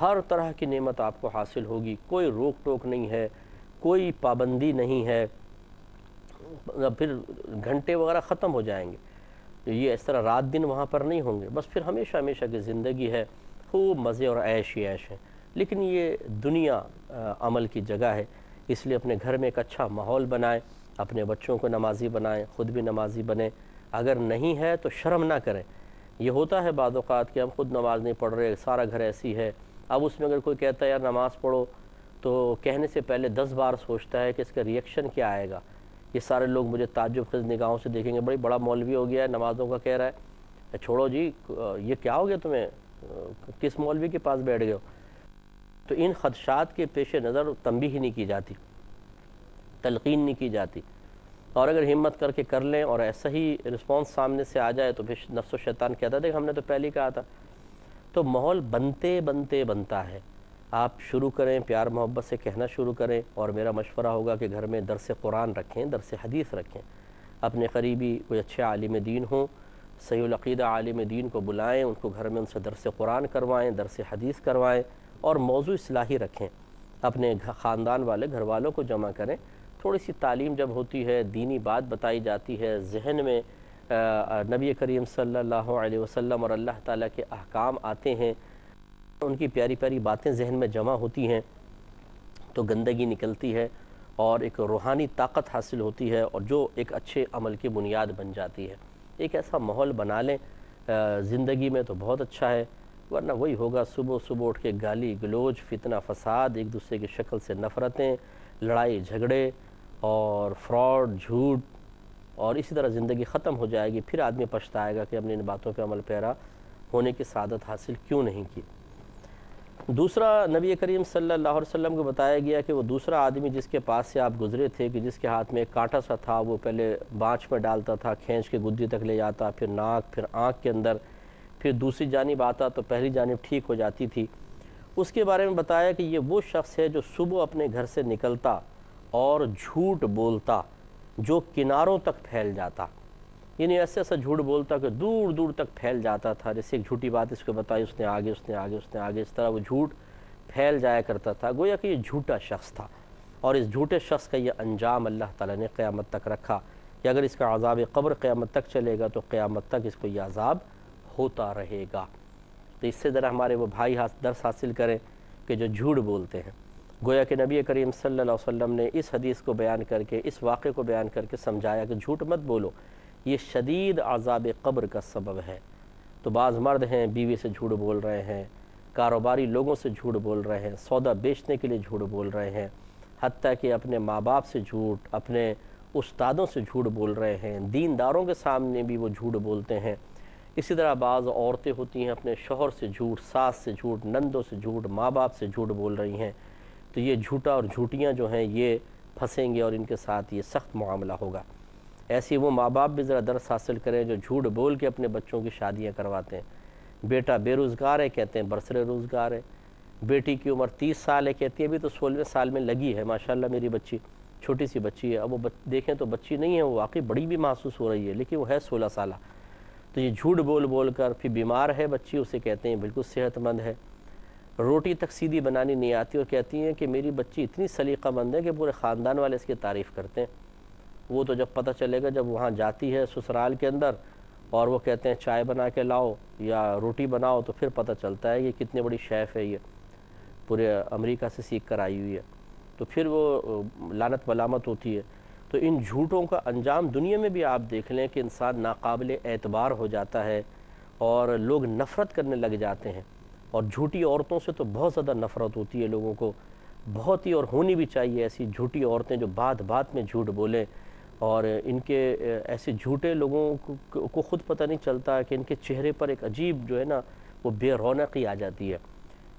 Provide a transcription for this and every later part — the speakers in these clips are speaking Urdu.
ہر طرح کی نعمت آپ کو حاصل ہوگی، کوئی روک ٹوک نہیں ہے، کوئی پابندی نہیں ہے، پھر گھنٹے وغیرہ ختم ہو جائیں گے، یہ اس طرح رات دن وہاں پر نہیں ہوں گے، بس پھر ہمیشہ ہمیشہ کی زندگی ہے، خوب مزے اور عیش ہی عیش ہے۔ لیکن یہ دنیا عمل کی جگہ ہے، اس لیے اپنے گھر میں ایک اچھا ماحول بنائیں، اپنے بچوں کو نمازی بنائیں، خود بھی نمازی بنیں، اگر نہیں ہے تو شرم نہ کریں۔ یہ ہوتا ہے بعض اوقات کہ ہم خود نماز نہیں پڑھ رہے، سارا گھر ایسی ہے، اب اس میں اگر کوئی کہتا ہے یار نماز پڑھو تو کہنے سے پہلے 10 بار سوچتا ہے کہ اس کا ریئیکشن کیا آئے گا، یہ سارے لوگ مجھے تعجب خیز نگاہوں سے دیکھیں گے، بڑا مولوی ہو گیا ہے نمازوں کا کہہ رہا ہے، چھوڑو جی یہ کیا ہو گیا تمہیں، کس مولوی کے پاس بیٹھ گئے ہو؟ تو ان خدشات کے پیش نظر تنبیہ نہیں کی جاتی، تلقین نہیں کی جاتی، اور اگر ہمت کر کے کر لیں اور ایسا ہی رسپانس سامنے سے آ جائے تو پھر نفس و شیطان کہتا تھا کہ ہم نے تو پہلے ہی کہا تھا۔ تو ماحول بنتے بنتے بنتا ہے، آپ شروع کریں، پیار محبت سے کہنا شروع کریں، اور میرا مشورہ ہوگا کہ گھر میں درس قرآن رکھیں، درس حدیث رکھیں، اپنے قریبی کوئی اچھے عالم دین ہوں، صحیح العقیدہ عالم دین کو بلائیں، ان کو گھر میں ان سے درس قرآن کروائیں، درس حدیث کروائیں، اور موضوع اصلاحی رکھیں، اپنے خاندان والے گھر والوں کو جمع کریں، تھوڑی سی تعلیم جب ہوتی ہے، دینی بات بتائی جاتی ہے، ذہن میں نبی کریم صلی اللہ علیہ وسلم اور اللہ تعالیٰ کے احکام آتے ہیں، ان کی پیاری پیاری باتیں ذہن میں جمع ہوتی ہیں، تو گندگی نکلتی ہے اور ایک روحانی طاقت حاصل ہوتی ہے، اور جو ایک اچھے عمل کی بنیاد بن جاتی ہے۔ ایک ایسا ماحول بنا لیں زندگی میں تو بہت اچھا ہے، ورنہ وہی ہوگا صبح صبح اٹھ کے گالی گلوچ، فتنہ فساد، ایک دوسرے کی شکل سے نفرتیں، لڑائی جھگڑے اور فراڈ، جھوٹ، اور اسی طرح زندگی ختم ہو جائے گی، پھر آدمی پچھتائے گا کہ ہم نے ان باتوں پہ عمل پیرا ہونے کی سعادت حاصل کیوں نہیں کی۔ دوسرا نبی کریم صلی اللہ علیہ وسلم کو بتایا گیا کہ وہ دوسرا آدمی جس کے پاس سے آپ گزرے تھے، کہ جس کے ہاتھ میں ایک کانٹا سا تھا، وہ پہلے بانچ میں ڈالتا تھا، کھینچ کے گدی تک لے جاتا، پھر ناک، پھر آنکھ کے اندر، پھر دوسری جانب آتا تو پہلی جانب ٹھیک ہو جاتی تھی، اس کے بارے میں بتایا کہ یہ وہ شخص ہے جو صبح اپنے گھر سے نکلتا اور جھوٹ بولتا جو کناروں تک پھیل جاتا، یعنی ایسا جھوٹ بولتا کہ دور دور تک پھیل جاتا تھا، جیسے ایک جھوٹی بات اس کو بتائی، اس نے آگے، اس نے آگے، اس نے آگے، اس طرح وہ جھوٹ پھیل جایا کرتا تھا، گویا کہ یہ جھوٹا شخص تھا، اور اس جھوٹے شخص کا یہ انجام اللہ تعالیٰ نے قیامت تک رکھا کہ اگر اس کا عذاب قبر قیامت تک چلے گا تو قیامت تک اس کو یہ عذاب ہوتا رہے گا۔ تو اس سے ذرا ہمارے وہ بھائی درس حاصل کریں کہ جو جھوٹ بولتے ہیں، گویا کہ نبی کریم صلی اللہ علیہ وسلم نے اس حدیث کو بیان کر کے، اس واقعے کو بیان کر کے سمجھایا کہ جھوٹ مت بولو، یہ شدید عذاب قبر کا سبب ہے۔ تو بعض مرد ہیں بیوی سے جھوٹ بول رہے ہیں، کاروباری لوگوں سے جھوٹ بول رہے ہیں، سودا بیچنے کے لیے جھوٹ بول رہے ہیں، حتیٰ کہ اپنے ماں باپ سے جھوٹ، اپنے استادوں سے جھوٹ بول رہے ہیں، دینداروں کے سامنے بھی وہ جھوٹ بولتے ہیں۔ اسی طرح بعض عورتیں ہوتی ہیں اپنے شوہر سے جھوٹ، ساس سے جھوٹ، نندوں سے جھوٹ، ماں باپ سے جھوٹ بول رہی ہیں، تو یہ جھوٹا اور جھوٹیاں جو ہیں یہ پھنسیں گے اور ان کے ساتھ یہ سخت معاملہ ہوگا۔ ایسی وہ ماں باپ بھی ذرا درس حاصل کریں جو جھوٹ بول کے اپنے بچوں کی شادیاں کرواتے ہیں۔ بیٹا بے روزگار ہے، کہتے ہیں برسر روزگار ہے، بیٹی کی عمر 30 سال ہے، کہتی ہے ابھی تو 16ویں سال میں لگی ہے، ماشاءاللہ میری بچی، چھوٹی سی بچی ہے، اب وہ دیکھیں تو بچی نہیں ہے، وہ واقعی بڑی بھی محسوس ہو رہی ہے، لیکن وہ ہے 16 سالہ۔ تو یہ جھوٹ بول بول کر، پھر بیمار ہے بچی، اسے کہتے ہیں بالکل صحت مند ہے، روٹی تک سیدھی بنانی نہیں آتی، اور کہتی ہیں کہ میری بچی اتنی سلیقہ مند ہے کہ پورے خاندان والے اس کی تعریف کرتے ہیں۔ وہ تو جب پتہ چلے گا جب وہاں جاتی ہے سسرال کے اندر اور وہ کہتے ہیں چائے بنا کے لاؤ یا روٹی بناؤ، تو پھر پتہ چلتا ہے یہ کتنی بڑی شیف ہے، یہ پورے امریکہ سے سیکھ کر آئی ہوئی ہے، تو پھر وہ لعنت ملامت ہوتی ہے۔ تو ان جھوٹوں کا انجام دنیا میں بھی آپ دیکھ لیں کہ انسان ناقابل اعتبار ہو جاتا ہے اور لوگ نفرت کرنے لگ جاتے ہیں، اور جھوٹی عورتوں سے تو بہت زیادہ نفرت ہوتی ہے لوگوں کو، بہت ہی، اور ہونی بھی چاہیے ایسی جھوٹی عورتیں جو بات بات میں جھوٹ بولیں، اور ان کے ایسے جھوٹے لوگوں کو خود پتہ نہیں چلتا کہ ان کے چہرے پر ایک عجیب جو ہے نا وہ بے رونقی آ جاتی ہے،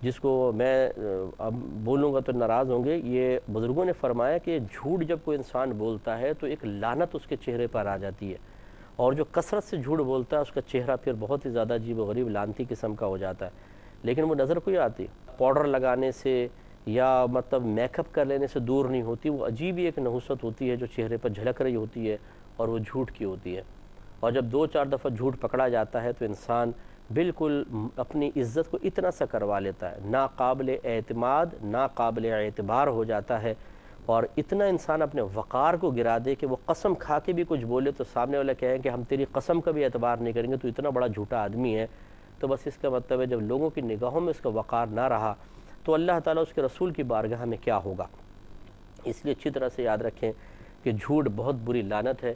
جس کو میں اب بولوں گا تو ناراض ہوں گے۔ یہ بزرگوں نے فرمایا کہ جھوٹ جب کوئی انسان بولتا ہے تو ایک لعنت اس کے چہرے پر آ جاتی ہے، اور جو کثرت سے جھوٹ بولتا ہے اس کا چہرہ پھر بہت ہی زیادہ عجیب و غریب لعنتی قسم کا ہو جاتا ہے، لیکن وہ نظر کوئی آتی پاؤڈر لگانے سے یا مطلب میک اپ کر لینے سے دور نہیں ہوتی، وہ عجیب ہی ایک نحوست ہوتی ہے جو چہرے پر جھلک رہی ہوتی ہے، اور وہ جھوٹ کی ہوتی ہے۔ اور جب 2-4 دفعہ جھوٹ پکڑا جاتا ہے تو انسان بالکل اپنی عزت کو اتنا سا کروا لیتا ہے، ناقابل اعتماد ناقابل اعتبار ہو جاتا ہے، اور اتنا انسان اپنے وقار کو گرا دے کہ وہ قسم کھا کے بھی کچھ بولے تو سامنے والے کہیں کہ ہم تیری قسم کا بھی اعتبار نہیں کریں گے، تو اتنا بڑا جھوٹا آدمی ہے۔ تو بس اس کا مطلب ہے جب لوگوں کی نگاہوں میں اس کا وقار نہ رہا تو اللہ تعالیٰ اس کے رسول کی بارگاہ میں کیا ہوگا۔ اس لیے اچھی طرح سے یاد رکھیں کہ جھوٹ بہت بری لعنت ہے،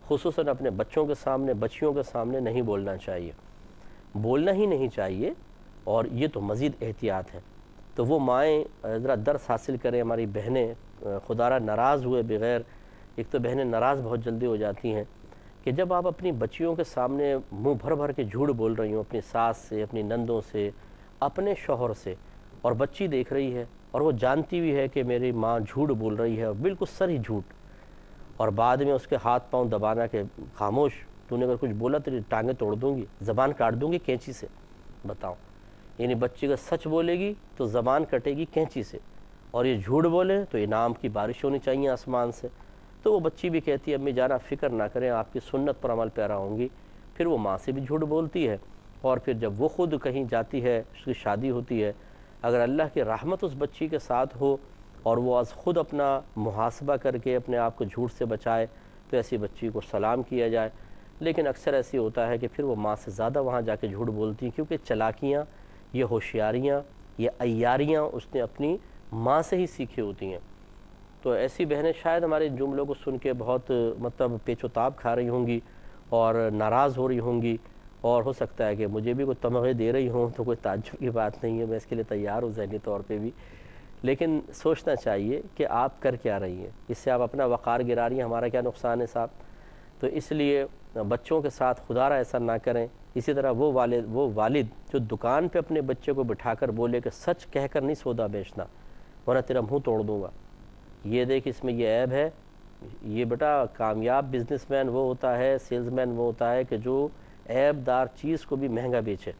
خصوصاً اپنے بچوں کے سامنے، بچیوں کے سامنے نہیں بولنا چاہیے، بولنا ہی نہیں چاہیے، اور یہ تو مزید احتیاط ہے۔ تو وہ مائیں ذرا درس حاصل کریں، ہماری بہنیں خدا را ناراض ہوئے بغیر، ایک تو بہنیں ناراض بہت جلدی ہو جاتی ہیں کہ جب آپ اپنی بچیوں کے سامنے منہ بھر بھر کے جھوٹ بول رہی ہوں، اپنی ساس سے، اپنی نندوں سے، اپنے شوہر سے، اور بچی دیکھ رہی ہے اور وہ جانتی بھی ہے کہ میری ماں جھوٹ بول رہی ہے، اور بالکل صریح جھوٹ، اور بعد میں اس کے ہاتھ پاؤں دبانا کہ خاموش، تو نے اگر کچھ بولا تیری ٹانگیں توڑ دوں گی، زبان کاٹ دوں گی کینچی سے۔ بتاؤ، یعنی بچی کا سچ بولے گی تو زبان کٹے گی کینچی سے، اور یہ جھوٹ بولے تو انعام کی بارش ہونی چاہیے آسمان سے۔ تو وہ بچی بھی کہتی ہے امی جان آپ فکر نہ کریں، آپ کی سنت پر عمل پیرا ہوں گی۔ پھر وہ ماں سے بھی جھوٹ بولتی ہے، اور پھر جب وہ خود کہیں جاتی ہے، اس کی شادی ہوتی ہے، اگر اللہ کی رحمت اس بچی کے ساتھ ہو اور وہ از خود اپنا محاسبہ کر کے اپنے آپ کو جھوٹ سے بچائے تو ایسی بچی کو سلام کیا جائے۔ لیکن اکثر ایسی ہوتا ہے کہ پھر وہ ماں سے زیادہ وہاں جا کے جھوٹ بولتی ہیں، کیونکہ چلاکیاں، یہ ہوشیاریاں، یہ عیاریاں اس نے اپنی ماں سے ہی سیکھی ہوتی ہیں۔ تو ایسی بہنیں شاید ہمارے جملوں کو سن کے بہت پیچ و تاب کھا رہی ہوں گی اور ناراض ہو رہی ہوں گی، اور ہو سکتا ہے کہ مجھے بھی کوئی تمغے دے رہی ہوں، تو کوئی تعجب کی بات نہیں ہے، میں اس کے لیے تیار ہوں ذہنی طور پہ بھی۔ لیکن سوچنا چاہیے کہ آپ کر کیا رہی ہیں، اس سے آپ اپنا وقار گرا رہی ہیں، ہمارا کیا نقصان ہے صاحب۔ تو اس لیے بچوں کے ساتھ خدا را ایسا نہ کریں۔ اسی طرح وہ والد جو دکان پہ اپنے بچے کو بٹھا کر بولے کہ سچ کہہ کر نہیں سودا بیچنا ورنہ تیرا منہ توڑ دوں گا، یہ دیکھ اس میں یہ عیب ہے۔ یہ بیٹا کامیاب بزنس مین وہ ہوتا ہے، سیلز مین وہ ہوتا ہے کہ جو عیب دار چیز کو بھی مہنگا بیچے۔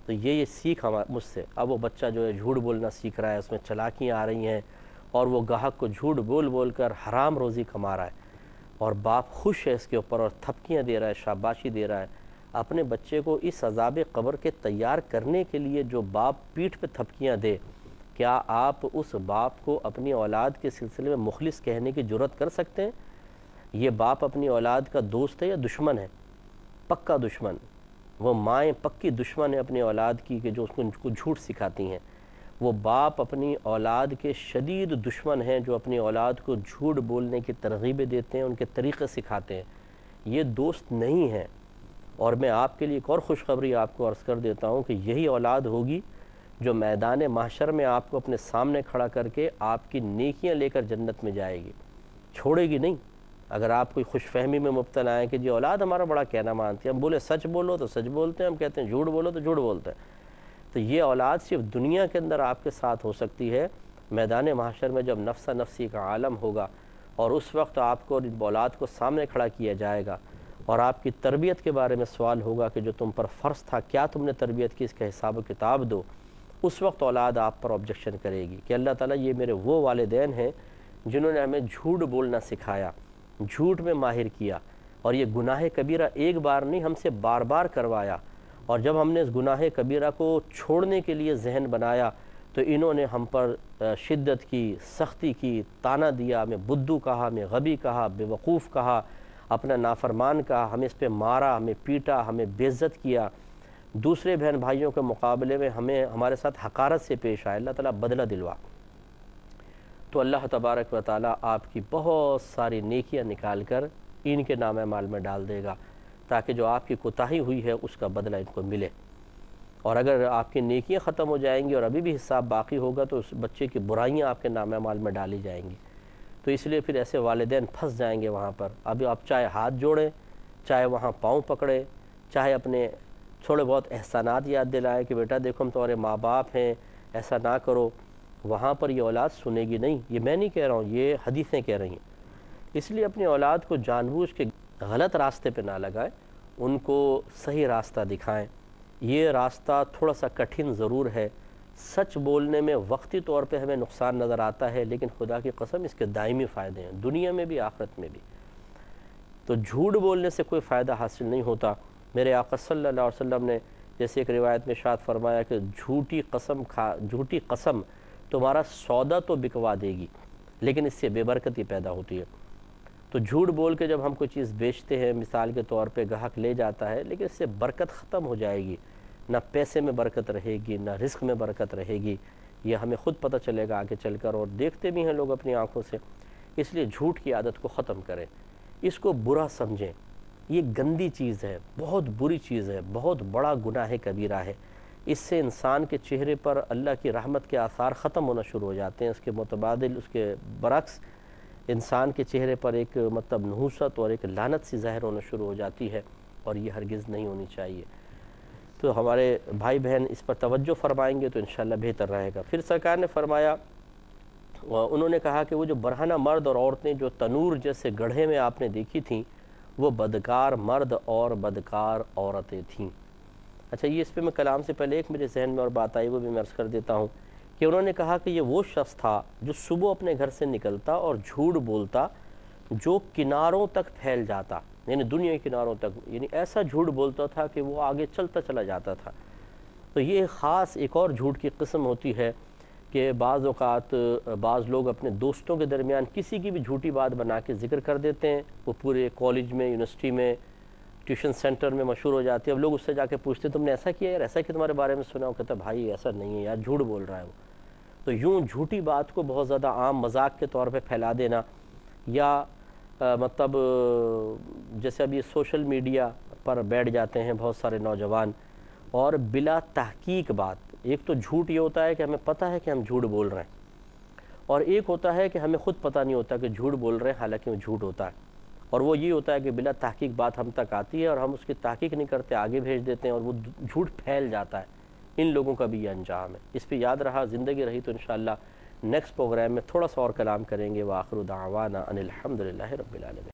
تو یہ سیکھ مجھ سے۔ اب وہ بچہ جو ہے جھوٹ بولنا سیکھ رہا ہے، اس میں چلاکیاں آ رہی ہیں، اور وہ گاہک کو جھوٹ بول بول کر حرام روزی کما رہا ہے، اور باپ خوش ہے اس کے اوپر اور تھپکیاں دے رہا ہے، شاباشی دے رہا ہے۔ اپنے بچے کو اس عذاب قبر کے تیار کرنے کے لیے جو باپ پیٹھ پہ تھپکیاں دے، کیا آپ اس باپ کو اپنی اولاد کے سلسلے میں مخلص کہنے کی جرات کر سکتے ہیں؟ یہ باپ اپنی اولاد کا دوست ہے یا دشمن ہے؟ پکا دشمن۔ وہ مائیں پکی دشمن ہے اپنی اولاد کی کہ جو اس کو جھوٹ سکھاتی ہیں۔ وہ باپ اپنی اولاد کے شدید دشمن ہیں جو اپنی اولاد کو جھوٹ بولنے کی ترغیبیں دیتے ہیں، ان کے طریقے سکھاتے ہیں۔ یہ دوست نہیں ہیں۔ اور میں آپ کے لیے ایک اور خوشخبری آپ کو عرض کر دیتا ہوں کہ یہی اولاد ہوگی جو میدان محشر میں آپ کو اپنے سامنے کھڑا کر کے آپ کی نیکیاں لے کر جنت میں جائے گی، چھوڑے گی نہیں۔ اگر آپ کوئی خوش فہمی میں مبتلا ہیں کہ جی اولاد ہمارا بڑا کہنا مانتی ہے، ہم بولے سچ بولو تو سچ بولتے ہیں، ہم کہتے ہیں جھوٹ بولو تو جھوٹ بولتے ہیں، تو یہ اولاد صرف دنیا کے اندر آپ کے ساتھ ہو سکتی ہے۔ میدان محشر میں جب نفسہ نفسی کا عالم ہوگا اور اس وقت آپ کو اولاد کو سامنے کھڑا کیا جائے گا اور آپ کی تربیت کے بارے میں سوال ہوگا کہ جو تم پر فرض تھا کیا تم نے تربیت کی، اس کا حساب و کتاب دو، اس وقت اولاد آپ پر آبجیکشن کرے گی کہ اللہ تعالیٰ یہ میرے وہ والدین ہیں جنہوں نے ہمیں جھوٹ بولنا سکھایا، جھوٹ میں ماہر کیا، اور یہ گناہ کبیرہ ایک بار نہیں ہم سے بار بار کروایا، اور جب ہم نے اس گناہ کبیرہ کو چھوڑنے کے لیے ذہن بنایا تو انہوں نے ہم پر شدت کی، سختی کی، تانا دیا، ہمیں بدو کہا، ہمیں غبی کہا، بے وقوف کہا، اپنا نافرمان کہا، ہمیں اس پہ مارا، ہمیں پیٹا، ہمیں بے عزت کیا، دوسرے بہن بھائیوں کے مقابلے میں ہمارے ساتھ حقارت سے پیش آئے۔ اللہ تعالیٰ بدلہ دلوا۔ تو اللہ تبارک و تعالیٰ آپ کی بہت ساری نیکیاں نکال کر ان کے نام اعمال میں ڈال دے گا تاکہ جو آپ کی کوتاہی ہوئی ہے اس کا بدلہ ان کو ملے۔ اور اگر آپ کی نیکیاں ختم ہو جائیں گی اور ابھی بھی حساب باقی ہوگا تو اس بچے کی برائیاں آپ کے نام اعمال میں ڈالی جائیں گی۔ تو اس لیے پھر ایسے والدین پھنس جائیں گے وہاں پر۔ ابھی آپ چاہے ہاتھ جوڑیں، چاہے وہاں پاؤں پکڑیں، چاہے اپنے تھوڑے بہت احسانات یاد دلائیں کہ بیٹا دیکھو ہم تمہارے ماں باپ ہیں، ایسا نہ کرو، وہاں پر یہ اولاد سنے گی نہیں۔ یہ میں نہیں کہہ رہا ہوں، یہ حدیثیں کہہ رہی ہیں۔ اس لیے اپنی اولاد کو جان بوجھ کے غلط راستے پہ نہ لگائیں، ان کو صحیح راستہ دکھائیں۔ یہ راستہ تھوڑا سا کٹھن ضرور ہے، سچ بولنے میں وقتی طور پہ ہمیں نقصان نظر آتا ہے، لیکن خدا کی قسم اس کے دائمی فائدے ہیں، دنیا میں بھی آخرت میں بھی۔ تو جھوٹ بولنے سے کوئی فائدہ حاصل نہیں ہوتا۔ میرے آقا صلی اللہ علیہ وسلم نے جیسے ایک روایت میں ارشاد فرمایا کہ جھوٹی قسم تمہارا سودا تو بکوا دے گی لیکن اس سے بے برکتی پیدا ہوتی ہے۔ تو جھوٹ بول کے جب ہم کوئی چیز بیچتے ہیں، مثال کے طور پہ گاہک لے جاتا ہے، لیکن اس سے برکت ختم ہو جائے گی، نہ پیسے میں برکت رہے گی، نہ رزق میں برکت رہے گی۔ یہ ہمیں خود پتہ چلے گا آگے چل کر، اور دیکھتے بھی ہیں لوگ اپنی آنکھوں سے۔ اس لیے جھوٹ کی عادت کو ختم کریں، اس کو برا سمجھیں۔ یہ گندی چیز ہے، بہت بری چیز ہے، بہت بڑا گناہ کبیرہ ہے۔ اس سے انسان کے چہرے پر اللہ کی رحمت کے آثار ختم ہونا شروع ہو جاتے ہیں۔ اس کے متبادل، اس کے برعکس انسان کے چہرے پر ایک نحوست اور ایک لعنت سی ظاہر ہونا شروع ہو جاتی ہے، اور یہ ہرگز نہیں ہونی چاہیے۔ تو ہمارے بھائی بہن اس پر توجہ فرمائیں گے تو انشاءاللہ بہتر رہے گا۔ پھر سرکار نے فرمایا، انہوں نے کہا کہ وہ جو برہنہ مرد اور عورتیں جو تنور جیسے گڑھے میں آپ نے دیکھی تھیں، وہ بدکار مرد اور بدکار عورتیں تھیں۔ اچھا، یہ اس پہ میں کلام سے پہلے ایک میرے ذہن میں اور بات آئی، وہ بھی میں عرض کر دیتا ہوں کہ انہوں نے کہا کہ یہ وہ شخص تھا جو صبح اپنے گھر سے نکلتا اور جھوٹ بولتا جو کناروں تک پھیل جاتا، یعنی دنیا کے کناروں تک، یعنی ایسا جھوٹ بولتا تھا کہ وہ آگے چلتا چلا جاتا تھا۔ تو یہ خاص ایک اور جھوٹ کی قسم ہوتی ہے کہ بعض اوقات بعض لوگ اپنے دوستوں کے درمیان کسی کی بھی جھوٹی بات بنا کے ذکر کر دیتے ہیں، وہ پورے کالج میں، یونیورسٹی میں، ٹیوشن سینٹر میں مشہور ہو جاتی ہے۔ اب لوگ اس سے جا کے پوچھتے ہیں تم نے ایسا کیا یار، ایسا کہ تمہارے بارے میں سنا ہو؟ کہتا بھائی ایسا نہیں ہے یار، جھوٹ بول رہا ہے وہ۔ تو یوں جھوٹی بات کو بہت زیادہ عام مذاق کے طور پہ پھیلا دینا، یا مطلب جیسے اب یہ سوشل میڈیا پر بیٹھ جاتے ہیں بہت سارے نوجوان، اور بلا تحقیق بات، ایک تو جھوٹ یہ ہوتا ہے کہ ہمیں پتہ ہے کہ ہم جھوٹ بول رہے ہیں، اور ایک ہوتا ہے کہ ہمیں خود پتہ نہیں ہوتا کہ جھوٹ بول رہے ہیں حالانکہ وہ جھوٹ ہوتا ہے، اور وہ یہ ہوتا ہے کہ بلا تحقیق بات ہم تک آتی ہے اور ہم اس کی تحقیق نہیں کرتے، آگے بھیج دیتے ہیں اور وہ جھوٹ پھیل جاتا ہے۔ ان لوگوں کا بھی یہ انجام ہے۔ اس پہ یاد رہا، زندگی رہی تو انشاءاللہ نیکسٹ پروگرام میں تھوڑا سا اور کلام کریں گے۔ وآخر دعوانا ان الحمدللہ رب العالمین۔